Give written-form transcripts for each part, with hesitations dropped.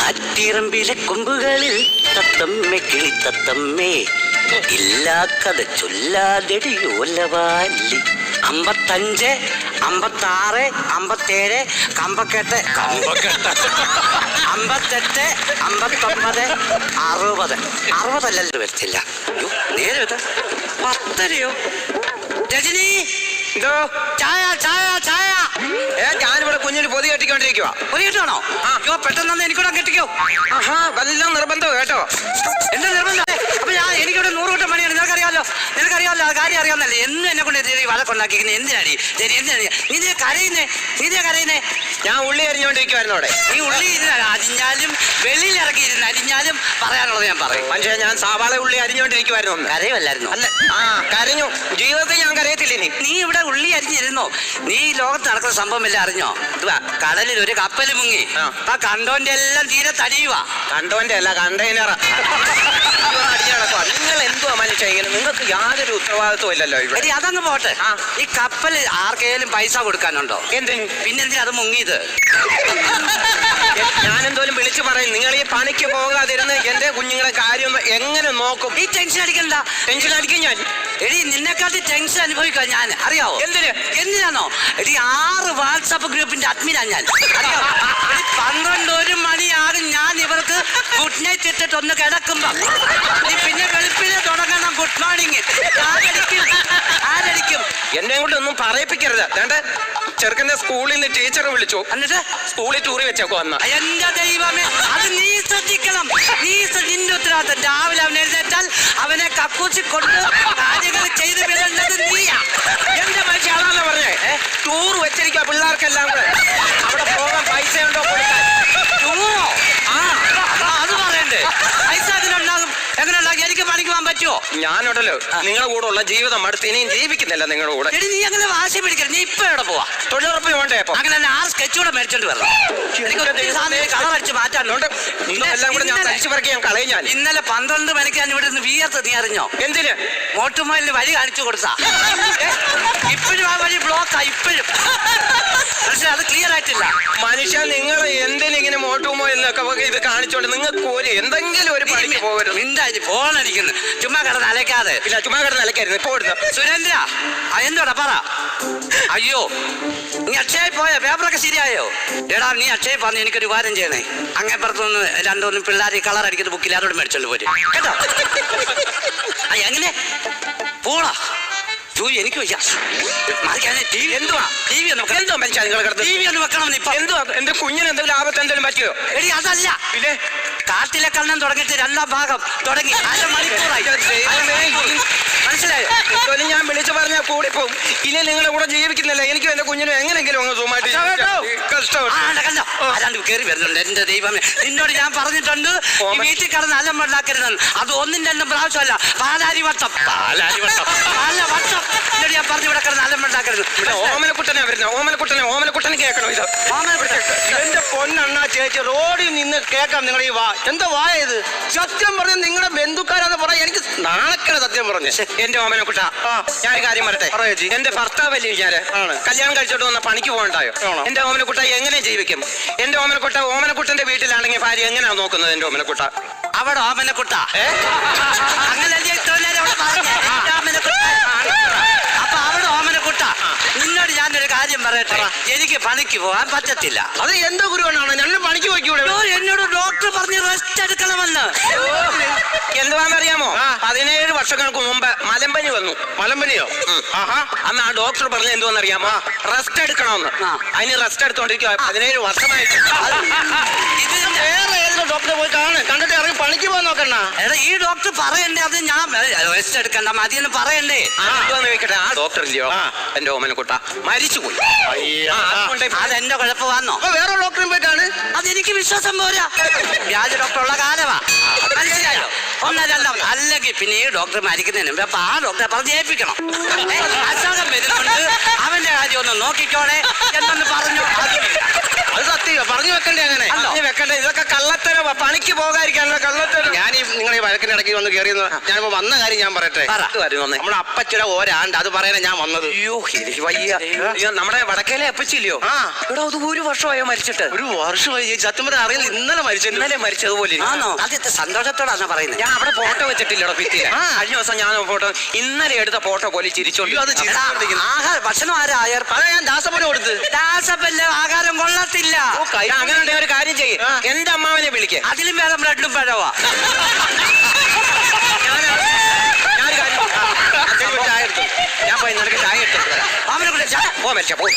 ആറ്റിറമ്പിലെ കൊമ്പുകളിൽ തത്തമ്മേ കിളിത്തത്തമ്മേ ഇല്ലാ കഥ ചൊല്ലാതെടി ഓലവാലി 55, 56, 57, കമ്പക്കെട്ട് 58, 59, 60. 60 അല്ലല്ലോ വരത്തില്ല. നേരെ 10 രജനി ചായ ചായ ചായ. ഞാനിവിടെ കുഞ്ഞിന് പൊതി കെട്ടിക്കൊണ്ടിരിക്കുക. പൊതി കെട്ടാണോ? അയ്യോ പെട്ടെന്ന് എനിക്കൂടെ കെട്ടിക്കോ. വല്ല നിർബന്ധം കേട്ടോ. എന്താ നിർബന്ധം? അപ്പൊ എനിക്കിവിടെ 100 കൂട്ടം പണിയാണ്. നിനക്കറിയാമല്ലോ ആ കാര്യം അറിയാവുന്നല്ലേ. എന്നും എന്നെ കൊണ്ട് വഴക്കുണ്ടാക്കിയിരിക്കുന്നത് എന്തിനാടി? എന്തിനാ നീ കരയുന്നേ? ഞാൻ ഉള്ളി അരിഞ്ഞോണ്ടിരിക്കുവായിരുന്നു അവിടെ. നീ ഉള്ളി അരിഞ്ഞാലും വെളിയിൽ ഇറക്കിയിരുന്ന് അരിഞ്ഞാലും പറയാനുള്ളത് ഞാൻ പറയും. മനുഷ്യ ഞാൻ സവാള ഉള്ളി അരിഞ്ഞോണ്ടിരിക്കുവായിരുന്നു. കരയുമല്ലായിരുന്നു? അല്ല, കരഞ്ഞു. ജീവിതത്തിൽ ഞാൻ കരയത്തില്ല. നീ ഇവിടെ ഉള്ളി അരിഞ്ഞിരുന്നോ? നീ ലോകത്ത് നടക്കുന്ന സംഭവം എല്ലാം അറിഞ്ഞോ? കടലിൽ ഒരു കപ്പൽ മുങ്ങി. ആ കണ്ടോന്റെ എല്ലാം തീരെ തടിയുവാ. കണ്ടോന്റെ അല്ല, കണ്ടെയ്നർ അടിഞ്ഞു നടക്കുക. നിങ്ങൾ എന്തുവാ മനുഷ്യ ഇങ്ങനെ? നിങ്ങൾക്ക് യാതൊരു ഉത്തരവാദിത്വം ഇല്ലല്ലോ ഇവിടെ. അതങ്ങ് പോട്ടെ. ഈ കപ്പൽ ആർക്കെങ്കിലും പൈസ കൊടുക്കാനുണ്ടോ? എന്തിന്? പിന്നെന്തിനാ അത് മുങ്ങിയത്? ഞാനെന്തോലും വിളിച്ചു പറയും. നിങ്ങൾ ഈ പണിക്ക് പോകാതിരുന്ന് എന്റെ കുഞ്ഞുങ്ങളെ കാര്യം എങ്ങനെ നോക്കും? ഈ ടെൻഷൻ അടിക്കണ്ട. ടെൻഷൻ അടിക്കും ഞാൻ. എടി നിന്നെക്കാട്ടി ടെൻഷൻ അനുഭവിക്കുക ഞാൻ. അറിയാവോ എന്തിനാണോ? എടി 6 വാട്സാപ്പ് ഗ്രൂപ്പിന്റെ അഡ്മിനാ ഞാൻ. അറിയാവോ? 12 മണിയാകും ഞാൻ ഇവർക്ക് ഗുഡ് നൈറ്റ് ഇട്ടിട്ട് ഒന്ന് കിടക്കുമ്പോ പിന്നെ വെളുപ്പിനെ തുടങ്ങണം ഗുഡ് മോർണിംഗ്. ആരടിക്കും? എന്നെ കൊണ്ട് ഒന്നും പറയിപ്പിക്കരുത്. വേണ്ട, ചെറുക്കന്റെ സ്കൂളിൽ നിന്ന് ടീച്ചർ വിളിച്ചു. എന്നിട്ട് സ്കൂളിൽ ടൂറി വെച്ചേക്കോ വന്ന. എന്റെ ദൈവമേ, അത് നീ ശ്രദ്ധിക്കണം. നിന്റെ ഉത്തരവാദിത്തം. രാവിലെ അവൻ എഴുന്നേറ്റാൽ അവനെ കക്കൂച്ചി കൊണ്ട് കാര്യങ്ങൾ ചെയ്ത് വിടേണ്ടത് നീയാ. എന്റെ മനുഷ്യ അതാന്ന് പറഞ്ഞേ. ടൂർ വെച്ചിരിക്കുക പിള്ളേർക്കെല്ലാം കൂടെ. അവിടെ പോകാൻ പൈസ ഉണ്ടോ കൊടുക്കാൻ? ടൂറോ? അത് പറയണ്ടേ? പൈസ അതിനുണ്ടാകും. എങ്ങനെ ഉണ്ടാക്കി? എനിക്ക് പണിക്ക് പോകാൻ പറ്റുമോ? ഞാനുണ്ടല്ലോ നിങ്ങളുടെ കൂടെ ഉള്ള ജീവിതം അടുത്ത് ഇനിയും ജീവിക്കുന്നില്ല നിങ്ങളുടെ കൂടെ. നീ അങ്ങനെ വാശി പിടിക്കരുത്. നീ ഇപ്പൊ എവിടെ പോവാ? തൊഴിലുറപ്പ് വേണ്ടേ? അപ്പൊ അങ്ങനെ 6 സ്കെച്ച് കൂടെ മേടിച്ചോണ്ട് വരണം. കളർ അടിച്ച് മാറ്റാനുണ്ട്. എല്ലാം കൂടെ ഞാൻ തരിച്ചു പറക്കി ഞാൻ കളയും. ഞാൻ ഇന്നലെ 12 മണിക്ക് ഞാൻ ഇവിടെ നിന്ന് വിയർത്ത്. നീ അറിഞ്ഞോ? എന്തിന്? മോട്ടുമോയിലിന് വഴി കാണിച്ചു കൊടുത്താ. ഇപ്പോഴും ആ വഴി ബ്ലോക്കാ. ഇപ്പോഴും പക്ഷെ അത് ക്ലിയർ ആയിട്ടില്ല. മനുഷ്യ നിങ്ങൾ എന്തിനിങ്ങനെ മോട്ടുമോയിലൊക്കെ ഇത് കാണിച്ചോണ്ട് നിങ്ങൾക്ക് ഒരു എന്തെങ്കിലും ഒരു പണിക്ക് പോകരുത്. മിണ്ടായി ഫോണടിക്കുന്നു. ചുമ്മാ കിടന്ന് അലക്കാതെ. ഇല്ല, ചുമ്മാ കിടന്ന് അലക്കായിരുന്നു. ഇപ്പൊ കൊടുത്ത സുരേന്ദ്ര എന്തോടാ പറ. അയ്യോ നീ അക്ഷയ പോയ പേപ്പറൊക്കെ ശരിയായോ? എടാ നീ അക്ഷയ പറഞ്ഞ് എനിക്കൊരു ഉപകാരം ചെയ്യണേ. അങ്ങേപ്പുറത്തുനിന്ന് 2-3 പിള്ളേർ കളർ അടിക്കുന്ന ബുക്കിൽ അതോട് മേടിച്ചോണ്ട് പോരും കേട്ടോ. എങ്ങനെ പോടാ? എനിക്ക് എന്തുവാ ടി വി ഒന്ന് വെക്കണം. ഇപ്പൊ എന്തുവാ എന്റെ കുഞ്ഞിന് എന്തെങ്കിലും ആപത്ത് എന്തെങ്കിലും പറ്റിയോ? എടി അതല്ല, പിന്നെ കാട്ടിലെ കണ്ണൻ തുടങ്ങിയിട്ട് 2ാം ഭാഗം തുടങ്ങി. 1/2 മണിക്കൂറായി. മനസ്സിലായോ? ഞാൻ വിളിച്ചു പറഞ്ഞാൽ കൂടി പോകും. ഇനി നിങ്ങളുടെ കൂടെ ജീവിക്കുന്നില്ല. എനിക്കും എന്റെ കുഞ്ഞിനും എങ്ങനെങ്കിലും ഒന്ന് സുഖമായിട്ട് ആരാണ്ട് കയറി വരുന്നുണ്ട്. എന്റെ ദൈവമേ, നിന്നോട് ഞാൻ പറഞ്ഞിട്ടുണ്ട് വീട്ടിൽ കിടന്ന് അലമ്പുണ്ടാക്കരുതെന്ന്. അത് 1-2 പ്രാവശ്യമല്ല. പാലാരിവട്ടം എന്നോട് ഞാൻ പറഞ്ഞു ഇവിടെ കിടന്ന് അലമ്പുണ്ടാക്കരുത്. ഓമനക്കുട്ടനെ വരുന്ന ഓമനക്കുട്ടനെ കേൾക്കണോ? ഇത് എന്റെ പൊന്നണ്ണ ചേച്ചി റോഡിൽ നിന്ന് കേൾക്കാം. നിങ്ങൾ ഈ എന്താ വായ ഇത്? സത്യം പറഞ്ഞ നിങ്ങളുടെ ബന്ധുക്കാരാന്ന് പറയാൻ എനിക്ക് നാണക്കേട്. സത്യം പറഞ്ഞു എന്റെ ഓമനക്കുട്ട, ഞാൻ കാര്യം പറയട്ടെ. എന്റെ ഭർത്താവല്ലേ ഞാന് കല്യാണം കഴിച്ചോട്ട് വന്ന പണിക്ക് പോകണ്ടായോ? എന്റെ ഓമനക്കുട്ട എങ്ങനെ ജീവിക്കും? എന്റെ ഓമനക്കുട്ടന്റെ വീട്ടിലാണെങ്കിൽ ഭാര്യ എങ്ങനെയാ നോക്കുന്നത്? എന്റെ ഓമനക്കുട്ട അവിടെ ഓമനക്കുട്ട അങ്ങനെ അപ്പൊ അവിടെ ഓമനക്കുട്ട. നിന്നോട് ഞാനൊരു കാര്യം പറയട്ടെ. എനിക്ക് പണിക്ക് പോകാൻ പറ്റത്തില്ല. അത് എന്താ ഗുരുവാണ്? ഞങ്ങൾ പണിക്ക് പോയിക്കൂടെ? എന്നോട് ഡോക്ടർ പറഞ്ഞ് റെസ്റ്റ് എടുക്കണമെന്ന്. എന്തുവാന്നറിയാമോ? 17 വർഷങ്ങൾക്ക് മുമ്പ് മലമ്പനി വന്നു. മലമ്പനിയോ? അന്ന് ആ ഡോക്ടർ പറഞ്ഞ എന്തുവന്നറിയാമോ? റെസ്റ്റ് എടുക്കണമെന്ന്. അതിന് റെസ്റ്റ് എടുത്തോണ്ടിരിക്കുക 17 വർഷമായിട്ട്. ഇത് വേറെ ഏതെങ്കിലും ഡോക്ടറെ പോയി കണ്ടിട്ട് ഇറങ്ങി പണിക്ക് പോകാൻ നോക്കണ്ട. എടാ ഈ ഡോക്ടർ പറയണ്ടേ? അത് ഞാൻ റെസ്റ്റ് എടുക്കണ്ട മതിയെന്ന് പറയണ്ടേ? എന്തുവാന്ന് ചോദിക്കട്ടെ, ആ ഡോക്ടർ ഇല്ലയോ എന്റെ ഓമനക്കുട്ട മരിച്ചുപോയി. അതെന്റെ കുഴപ്പമാണോ? വേറെ ഡോക്ടറെ പോയിട്ടാണ്. അതെനിക്ക് വിശ്വാസം പോരാ. വ്യാജ ഡോക്ടർ ഉള്ള കാലമാ. മനസ്സിലായോ? 1-2 അല്ലെങ്കിൽ പിന്നെ ഈ ഡോക്ടർ മരിക്കുന്നതിന് മുമ്പ് അപ്പൊ ആ ഡോക്ടറെ പറഞ്ഞ് ഏൽപ്പിക്കണം. അസുഖം വരുന്നുണ്ട്, അവന്റെ കാര്യം ഒന്ന് നോക്കിക്കോളെ എന്നൊന്ന് പറഞ്ഞു. അത് സത്യം പറഞ്ഞു വെക്കണ്ടേ? അങ്ങനെ വെക്കണ്ടേ? ഇതൊക്കെ കള്ളത്തരവാ. പണിക്ക് പോകാതിരിക്കാനുള്ള കള്ളത്തരം. ഞാൻ നിങ്ങളെ തിരക്കിനിടയ്ക്ക് വന്ന് കയറിയെന്ന് ഞാനിപ്പോ വന്ന കാര്യം ഞാൻ പറയട്ടെ. പറ. നമ്മുടെ അപ്പച്ചിയുടെ ഒരാണ്ട് അത് പറയാനാ ഞാൻ വന്നത്. അയ്യോ എനിക്ക് വയ്യ. അയ്യോ, നമ്മുടെ വടക്കേലെ അപ്പച്ചില്ലയോ? ആ. ഇവിടെ അത് 1 വർഷമായോ മരിച്ചിട്ട്? ഒരു വർഷമായി ചേച്ചി. സത്യം പറഞ്ഞാൽ അറിയില്ല, ഇന്നലെ മരിച്ചു. ഇന്നലെ മരിച്ചതുപോലെ ആണോ? ആദ്യത്തെ സന്തോഷത്തോടാണ് പറയുന്നത്. ഞാൻ അവിടെ ഫോട്ടോ വെച്ചിട്ടില്ലടോ ഭിത്തിയില്. ആ. കഴിഞ്ഞ ദിവസം ഞാൻ ഫോട്ടോ ഇന്നലെ എടുത്ത ഫോട്ടോ പോലെ ചിരിച്ചോണ്ട്. അത് ചിരിച്ചോണ്ടിരിക്കുന്നു. ഭക്ഷണം ആരാ ആയർ? അതാ ഞാൻ ദാസപ്പന് കൊടുത്ത്. ദാസപ്പല്ലേ ആഹാരം കൊള്ളത്തില്ല. അങ്ങനെ ഉണ്ടെങ്കിൽ ഒരു കാര്യം ചെയ്യ്, ആ. എന്റെ അമ്മാവനെ വിളിക്കേ. അതിലും വേറെ ബ്രെഡും പഴവാ. ഞാനൊരു കാര്യം ചായ എടുത്തു. ഞാൻ പോയി നിനക്ക് ചായ എടുത്തു തരാം. അവനെ കൊണ്ട് പോ മരിച്ച പോ.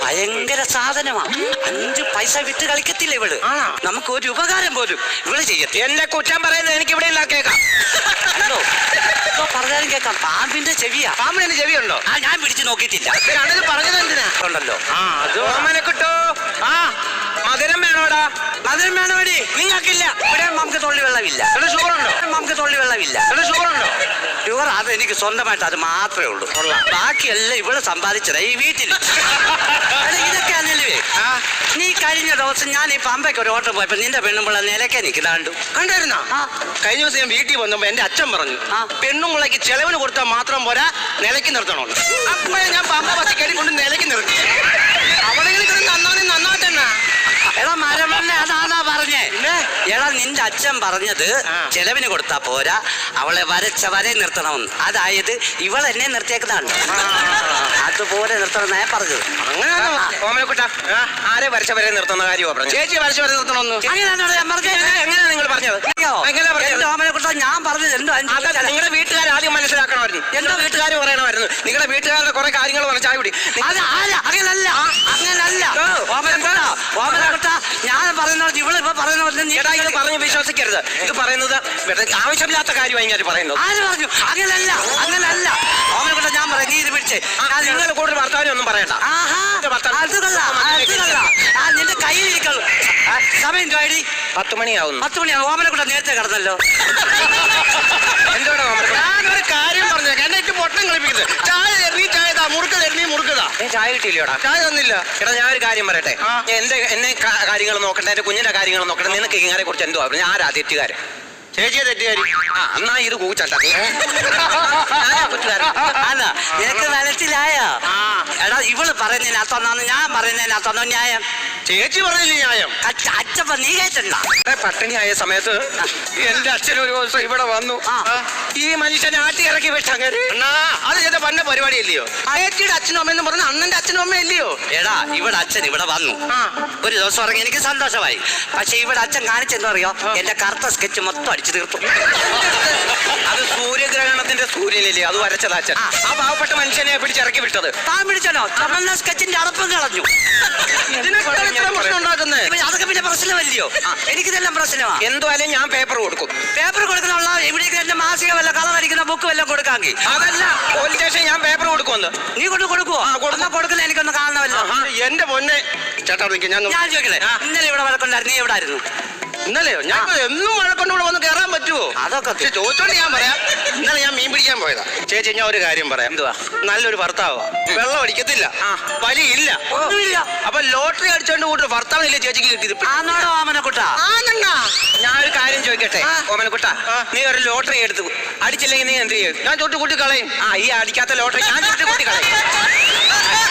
ഭയങ്കര സാധനമാ. 5 പൈസ വിട്ട് കളിക്കത്തില്ല ഇവള്. ആണോ? നമുക്ക് ഒരു ഉപകാരം പോലും ഇവള് ചെയ്യത്തില്ല. എന്നെ കുറ്റം പറയുന്നത് എനിക്ക് ഇവിടെ ഇല്ല കേൾക്കാം. കണ്ടോ? ഇപ്പൊ പറഞ്ഞാലും കേൾക്കാം. പാമ്പിന്റെ ചെവിയാ. പാമ്പിന് ചെവിയുണ്ടോ? ആ, ഞാൻ പിടിച്ചു നോക്കിയിട്ടില്ല. കണ്ടത് പറഞ്ഞത് എന്തിനാ? ഉണ്ടല്ലോ. ആ അത് ഓമനെ കിട്ടോ? ആ മധുരം വേണോടാ? മധുരം വേണമടി. നിങ്ങൾക്കില്ല. ഇവിടെ നമുക്ക് തൊള്ളി വെള്ളമില്ല. ഇവിടെ ഷുഗർ ഉണ്ടോ? നമുക്ക് തൊള്ളി വെള്ളമില്ല. ഇവിടെ ഷുഗർ ഉണ്ടോ? ഷുഗർ അത് എനിക്ക് സ്വന്തമായിട്ട് അത് മാത്രമേ ഉള്ളൂ. ബാക്കിയെല്ലാം ഇവിടെ സമ്പാദിച്ചതാ ഈ വീട്ടിൽ. ഇതൊക്കെ അല്ലേ ആ നീ കഴിഞ്ഞ ദിവസം ഞാൻ ഈ പമ്പയ്ക്ക് ഒരു ഓട്ടം പോയപ്പോ നിന്റെ പെണ്ണുമ്പിള്ള നിലയ്ക്ക് നിൽക്കുന്നാണ്ടു. കണ്ടായിരുന്നോ? ആ. കഴിഞ്ഞ ദിവസം ഞാൻ വീട്ടിൽ വന്നപ്പോ എന്റെ അച്ഛൻ പറഞ്ഞു, ആ. പെണ്ണുമുളയ്ക്ക് ചെലവിന് കൊടുത്താൽ മാത്രം പോരാ, നിലയ്ക്ക് നിർത്തണമെന്ന്. അപ്പോഴേ ഞാൻ പമ്പ പച്ചക്കറി കൊണ്ട് നിലയ്ക്ക് നിർത്തി. അവിടെയെങ്കിലും നന്നാട്ടെന്നാ. എടാ മരമണ്ണ അതാണാ പറഞ്ഞേ. പിന്നെ? എടാ നിന്റെ അച്ഛൻ പറഞ്ഞത് ആ. ചെലവിന് കൊടുത്താ പോരാ, അവളെ വരച്ച വരെ നിർത്തണമെന്ന്. അതായത് ഇവൾ എന്നെ നിർത്തിയേക്കുന്നതാണ്. അതുപോലെ നിർത്തണം ഞാൻ പറഞ്ഞത്. അങ്ങനെയാണോ? ഓമനക്കുട്ട ആരെ വരച്ചവരെ നിർത്തുന്ന കാര്യമാ പറഞ്ഞു. ചേച്ചി വരച്ച് വരെ നിർത്തണമെന്ന്. അങ്ങനെയാണോ ഞാൻ പറഞ്ഞത്? എങ്ങനെയാ നിങ്ങൾ പറഞ്ഞത്? എങ്ങനെയാ പറഞ്ഞത്? എന്റെ ഓമനെ കുറിച്ച് ഞാൻ പറഞ്ഞത് എന്തോ അതല്ല, നിങ്ങളുടെ വീട്ടുകാർ ആദ്യം മനസ്സിലാക്കണമായിരുന്നു. എന്റെ വീട്ടുകാർ പറയണമായിരുന്നു. നിങ്ങളുടെ വീട്ടുകാരുടെ കുറെ കാര്യങ്ങൾ പറഞ്ഞു. ചായ കുടി. അത് ആരാ? അങ്ങനല്ല അങ്ങനല്ല ഓമനക്കുട്ട. ഞാൻ പറയുന്നത് ഇവളിപ്പോ പറയുന്നത് നീ ചേട്ടാ ഇത് പറഞ്ഞ് വിശ്വസിക്കരുത്. ഇത് പറയുന്നത് ആവശ്യമില്ലാത്ത കാര്യമായി ഞാൻ പറയുന്നത്. ആര് പറഞ്ഞു? അങ്ങനല്ല അങ്ങനല്ല ഓമനക്കുട്ട. ഞാൻ പറയാം, നീ ഇത് പിടിച്ചേ. നിങ്ങൾ കൂടുതൽ ഭർത്താവിനെ ഒന്നും പറയണ്ട. ആഹാ, അത് കൊള്ളാം, അത് കൊള്ളാം. ആ, നിന്റെ കയ്യിലിരിക്കുള്ളൂ. സമയം ചോടി 10 മണിയാവുന്നു. 10 മണിയാണ്. ഓമനക്കുട്ട നേരത്തെ കിടന്നല്ലോ. എന്താണ് ഓമനക്കുട്ട? ഞാനൊരു കാര്യം പറഞ്ഞു, എന്നെ പൊട്ടം കളിപ്പിക്കുന്നത്. ചായ തരണീ, ചായ താ, മുറുക്ക തരണീ, മുറുക്കതാ. ചായ കിട്ടിയില്ലോടാ? ചായ തന്നില്ല. എടാ ഞാൻ ഒരു കാര്യം പറയട്ടെ. ആ. എന്നെ കാര്യങ്ങൾ നോക്കട്ടെ, എന്റെ കുഞ്ഞിന്റെ കാര്യങ്ങൾ നോക്കട്ടെ. നിനക്ക് ഇങ്ങനെ കുറിച്ച് എന്തോ ഞാൻ ആരാ തെറ്റുകാരൻ? ചേച്ചിയെ തെറ്റുകാരി. ആ എന്നാ ഇത് കൂച്ചണ്ട. അതാ നിനക്ക് മനസ്സിലായോ? ആ. എടാ ഇവള് പറയുന്നതിനകത്തൊന്നാന്ന് ഞാൻ പറയുന്നതിനകത്തൊന്നോ ന്യായം. ചേച്ചി പറഞ്ഞില്ല ന്യായം. അച്ഛപ്പ നീ കേട്ടണ്ട. പട്ടിണിയായ സമയത്ത് എന്റെ അച്ഛൻ ഒരു ദിവസം ഇവിടെ വന്നു. ആ. ഈ മനുഷ്യനെ ആട്ടി ഇറക്കി വിട്ടങ്ങനെ. അണ്ണാ അത് ചെയ്ത പന്ന പരിപാടി അല്ലയോ? ചേച്ചിയുടെ അച്ഛനും അമ്മയെന്ന് പറഞ്ഞ അണ്ണന്റെ അച്ഛനും അമ്മ അല്ലയോ? എടാ ഇവിടെ അച്ഛൻ ഇവിടെ വന്നു. ആ. ഒരു ദിവസം ഇറങ്ങി എനിക്ക് സന്തോഷമായി. പക്ഷെ ഇവിടെ അച്ഛൻ കാണിച്ചെന്തോ അറിയോ? എന്റെ കറുത്ത സ്കെച്ച് മൊത്തം അടിച്ചു തീർത്തു. അത് സൂര്യഗ്രഹണത്തിന്റെ സൂര്യനില്ലേ, അത് വരച്ചതാ അച്ഛൻ. ആ പാവപ്പെട്ട മനുഷ്യനെ പിടിച്ചിറക്കി വിട്ടത്. താൻ പിടിച്ചോ? ചുമന്ന സ്കെച്ചിന്റെ അടപ്പം കളഞ്ഞു. ഇതിനൊക്കെ ഇത്ര പ്രശ്നം ഉണ്ടാക്കുന്നേ. അതൊക്കെ പിന്നെ പ്രശ്നമല്ലയോ? എനിക്കിതെല്ലാം പ്രശ്നമാണ്. എന്തായാലും ഞാൻ പേപ്പർ കൊടുക്കും. പേപ്പർ കൊടുക്കണമുള്ള ഇവിടേക്ക് എന്റെ മാസിക വല്ല കളർ അടിക്കുന്ന ബുക്ക് വല്ലതും കൊടുക്കാമെങ്കിൽ. അതല്ല, പോലീസ് സ്റ്റേഷൻ ഞാൻ പേപ്പർ കൊടുക്കുമെന്ന്. നീ കൊടുക്കുവോ? എന്നാ കൊടുക്കുന്ന എനിക്കൊന്ന് കാണണമല്ലോ. എന്റെ പൊന്നെ ചേട്ടാ നിൽക്കും. ഞാൻ ചോദിക്കണേ, ഇന്നലെ ഇവിടെ വഴക്കുണ്ടായിരുന്നു, നീ എവിടെ ആയിരുന്നു? ഇന്നലെയോ? ഞാൻ എന്നും മഴക്കൊണ്ട് ഇവിടെ വന്ന് കയറാൻ പറ്റുമോ? അതൊക്കെ പക്ഷെ ചോദിച്ചോണ്ട് ഞാൻ പറയാം. ഇന്നലെ ഞാൻ മീൻ പിടിക്കാൻ പോയതാ. ചേച്ചി ഞാൻ ഒരു കാര്യം പറയാം. എന്തുവാ? നല്ലൊരു ഭർത്താവാ, വെള്ളം അടിക്കത്തില്ല, ആ. വലിയില്ല. ഒന്നുമില്ല. അപ്പൊ ലോട്ടറി അടിച്ചോണ്ട് കൂട്ട് ഭർത്താവിനില്ലേ ചേച്ചിക്ക് കിട്ടിയത്? ആന്നോടോ ഓമനക്കുട്ട? ആണെന്നാ. ഞാൻ ഒരു കാര്യം ചോദിക്കട്ടെ ആ. ഓമനക്കുട്ട, നീ ഒരു ലോട്ടറി എടുത്തു അടിച്ചില്ലെങ്കിൽ നീ എന്ത് ചെയ്യും? ഞാൻ ചുട്ടി കൂട്ടി കളയും. ആ ഈ അടിക്കാത്ത ലോട്ടറി ഞാൻ കൂട്ടി കളയും.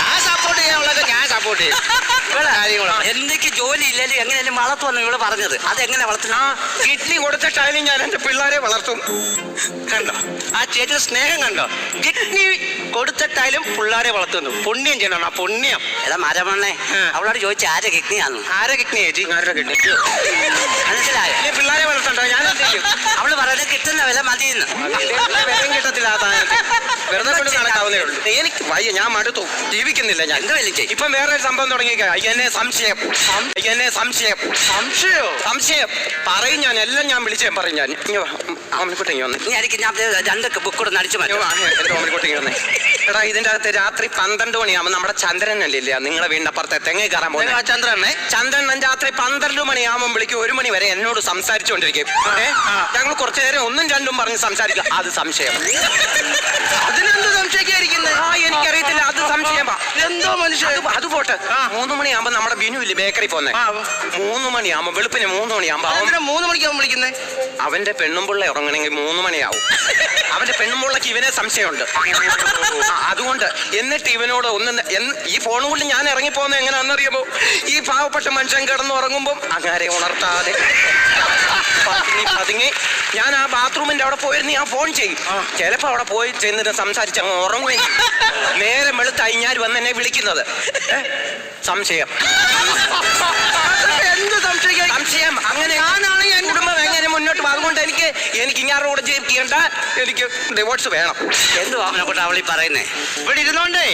ഞാൻ സപ്പോർട്ട് ചെയ്യാനുള്ളത് ഞാൻ സപ്പോർട്ട് ചെയ്യും. ഇവിടെ കാര്യങ്ങളാ. എനിക്ക് ജോലി ഇല്ലല്ലോ, എങ്ങനെയാലും വളർത്തുവന്നു ഇവള് പറഞ്ഞത്. അതെങ്ങനെ വളർത്തുന്ന? കിഡ്നി കൊടുത്തിട്ടായാലും ഞാൻ എന്റെ പിള്ളേരെ വളർത്തും. കണ്ടോ ആ ചേച്ചിയുടെ സ്നേഹം കണ്ടോ? കിഡ്നി കൊടുത്തിട്ടായാലും പിള്ളേരെ വളർത്തുന്നു. പുണ്യം ചെയ്യണം. ആ പുണ്യം. എടാ മരമണ്ണേ, ആ. അവളോട് ചോദിച്ച ആരെ കിഡ്നിയാന്ന് ആരെ കിഡ്നി ചേച്ചി? ആരുടെ കിഡ്നി? മനസ്സിലായോ? നീ പിള്ളേരെ വളർത്തണ്ടോ? ഞാൻ എന്ത് ചെയ്യും? അവള് പറയുന്നത് കിട്ടുന്ന വില മതിയെന്ന്. വിലയും കിട്ടത്തില്ല. ആ സാധനത്തിന് വെറുതെ കൊണ്ട് നടക്കാവുന്നേ ഉള്ളൂ. എനിക്ക് വയ്യ, ഞാൻ മടുത്തു, ജീവിക്കുന്നില്ല ഞാൻ. എന്ത് വില ചെയ്യും? ഇപ്പം വേറൊരു സംഭവം തുടങ്ങിയേക്കാം. എന്നെ സംശയം. സംശയം സംശയോ? പറയും ഞാൻ, എല്ലാം ഞാൻ വിളിച്ചേ പറയും ഞാൻ. ഓമനക്കുട്ടി വന്ന് നീ എനിക്ക് ഞാൻ 2 ബുക്ക് കൂടെ നടിച്ചു മാറ്റും. എന്റെ ഓമനക്കുട്ടി വന്നേ. എടാ ഇതിന്റെ അകത്ത് രാത്രി 12 മണിയാകുമ്പോൾ നമ്മുടെ ചന്ദ്രൻ അല്ലേ നിങ്ങളെ വീടിനപ്പുറത്തെ തെങ്ങേ കയറാൻ പോകുന്നത്? ചന്ദ്രനെ ചന്ദ്രൻ രാത്രി 12 മണിയാകുമ്പോൾ വിളിക്കും. 1 മണി വരെ എന്നോട് സംസാരിച്ചുകൊണ്ടിരിക്കും. ഞങ്ങൾ കുറച്ചു നേരം 1ഉം 2ഉം പറഞ്ഞ് സംസാരിക്കുക. അത് സംശയം. അതിനെന്ത് സംശയിക്കാതിരിക്കുന്നത്? എനിക്കറിയത്തില്ല, അത് സംശയമാ. എന്തോ മനുഷ്യൻ. അത് പോട്ടെ. 3 മണിയാകുമ്പോൾ നമ്മുടെ ബിനു ഇല്ലേ ബേക്കറി ഇറങ്ങിപ്പോന്നെ 3 മണിയാകുമ്പോ വെളുപ്പിന് 3 മണിയാകുമ്പോ അതെന്തിനാ 3 മണിക്കാവും വിളിക്കുന്നേ? അവന്റെ പെണ്ണുമ്പിള്ള ഇറങ്ങണമെങ്കിൽ 3 മണിയാവും. അവന്റെ പെണ്ണുമ്പിള്ളക്ക് ഇവനെ സംശയമുണ്ട്. അതുകൊണ്ട് എന്നിട്ട് ഇവനോട് ഈ ഫോണും കൊണ്ട് ഞാൻ ഇറങ്ങിപ്പോകുന്നത് എങ്ങനെയാണെന്നറിയാമോ? ഈ പാവപ്പെട്ട മനുഷ്യൻ കിടന്നുറങ്ങുമ്പം അങ്ങനെ ഉണർത്താതെ പതുങ്ങി ഞാൻ ആ ബാത്റൂമിന്റെ അവിടെ പോയിരുന്നു ഞാൻ ഫോൺ ചെയ്യും. ചിലപ്പോ അവിടെ പോയി ചെന്നിട്ട് സംസാരിച്ച് അങ്ങ് ഉറങ്ങുകയും നേരെ വെളുത്തായി ഞാൻ വന്ന് എന്നെ വിളിക്കുന്നത്. സംശയം എന്ത് സംശയിക്കാൻ? സംശയം അങ്ങനെ ഞാനാണെങ്കിൽ എന്റെ കുടുംബം എങ്ങനെ മുന്നോട്ട് പോകും? അതുകൊണ്ട് എനിക്ക് ഇങ്ങാരുടെ കൂടെ ജീവിക്കേണ്ട, എനിക്ക് ഡിവോഴ്സ് വേണം. എന്തു ഓമനക്കുട്ട അവളി പറയുന്നേ? ഇവിടെ ഇരുന്നോണ്ടേ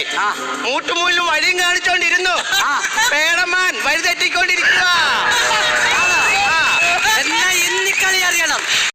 മൂട്ടുമൂലിലും വഴിയും കാണിച്ചോണ്ടിരുന്നു. പേടമാൻ വഴി തെറ്റിക്കൊണ്ടിരിക്കുക. എന്നാ ഇന്നിക്കളി അറിയണം.